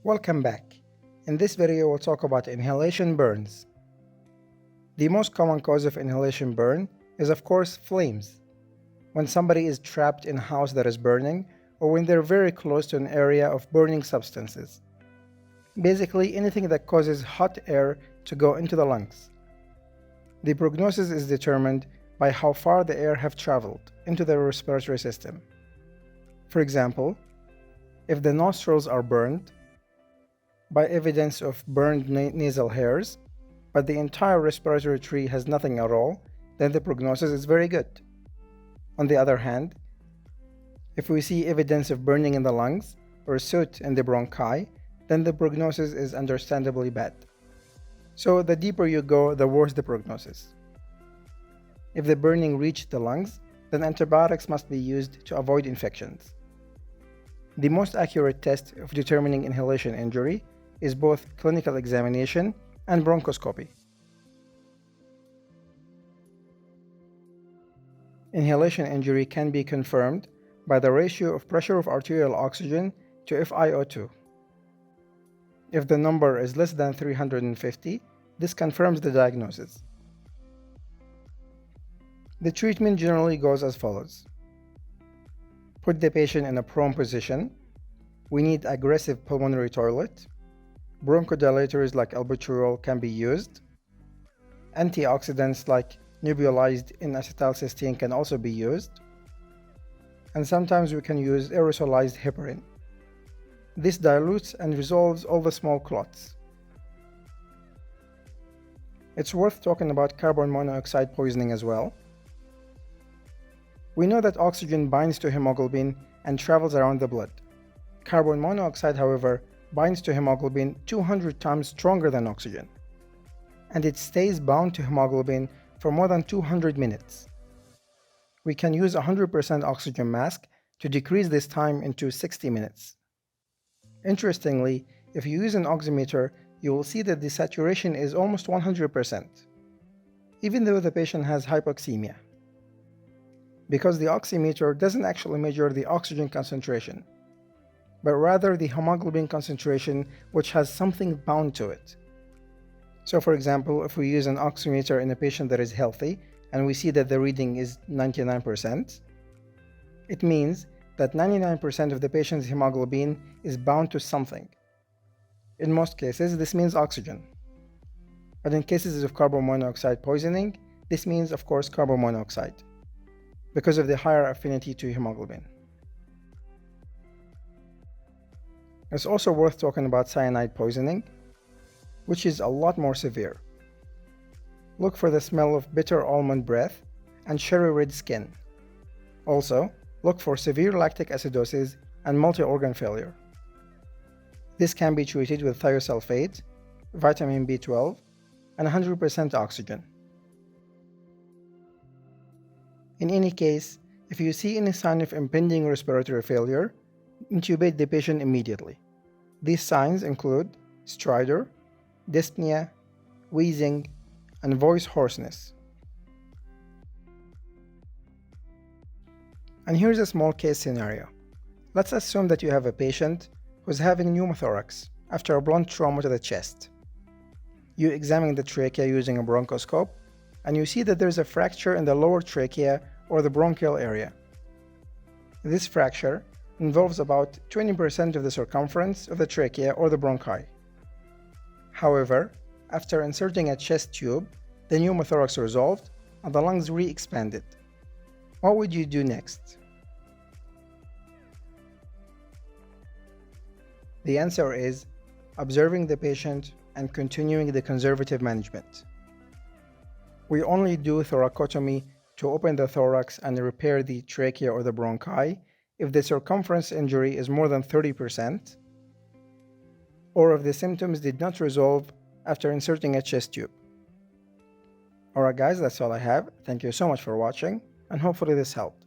Welcome back. In this video, we'll talk about inhalation burns. The most common cause of inhalation burn is, of course, flames. When somebody is trapped in a house that is burning, or when they're very close to an area of burning substances. Basically, anything that causes hot air to go into the lungs. The prognosis is determined by how far the air have traveled into the respiratory system. For example, if the nostrils are burned, by evidence of burned nasal hairs, but the entire respiratory tree has nothing at all, then the prognosis is very good. On the other hand, if we see evidence of burning in the lungs or soot in the bronchi, then the prognosis is understandably bad. So the deeper you go, the worse the prognosis. If the burning reached the lungs, then antibiotics must be used to avoid infections. The most accurate test of determining inhalation injury is both clinical examination and bronchoscopy. Inhalation injury can be confirmed by the ratio of pressure of arterial oxygen to FiO2. If the number is less than 350, this confirms the diagnosis. The treatment generally goes as follows. Put the patient in a prone position. We need aggressive pulmonary toilet. Bronchodilators like albuterol can be used. Antioxidants like nebulized N-acetylcysteine can also be used. And sometimes we can use aerosolized heparin. This dilutes and resolves all the small clots. It's worth talking about carbon monoxide poisoning as well. We know that oxygen binds to hemoglobin and travels around the blood. Carbon monoxide, however, binds to hemoglobin 200 times stronger than oxygen, and it stays bound to hemoglobin for more than 200 minutes. We can use 100% oxygen mask to decrease this time into 60 minutes. Interestingly, if you use an oximeter, you will see that the saturation is almost 100%, even though the patient has hypoxemia, because the oximeter doesn't actually measure the oxygen concentration, but rather the hemoglobin concentration, which has something bound to it. So for example, if we use an oximeter in a patient that is healthy and we see that the reading is 99%, it means that 99% of the patient's hemoglobin is bound to something. In most cases, this means oxygen. But in cases of carbon monoxide poisoning, this means, of course, carbon monoxide, because of the higher affinity to hemoglobin. It's also worth talking about cyanide poisoning, which is a lot more severe. Look for the smell of bitter almond breath and cherry red skin. Also, look for severe lactic acidosis and multi-organ failure. This can be treated with thiosulfate, vitamin B12, and 100% oxygen. In any case, if you see any sign of impending respiratory failure, intubate the patient immediately. These signs include stridor, dyspnea, wheezing, and voice hoarseness. And here's a small case scenario. Let's assume that you have a patient who's having pneumothorax after a blunt trauma to the chest. You examine the trachea using a bronchoscope, and you see that there's a fracture in the lower trachea or the bronchial area. This fracture involves about 20% of the circumference of the trachea or the bronchi. However, after inserting a chest tube, the pneumothorax resolved and the lungs re-expanded. What would you do next? The answer is observing the patient and continuing the conservative management. We only do thoracotomy to open the thorax and repair the trachea or the bronchi if the circumference injury is more than 30%, or if the symptoms did not resolve after inserting a chest tube. Alright guys, that's all I have. Thank you so much for watching, and hopefully this helped.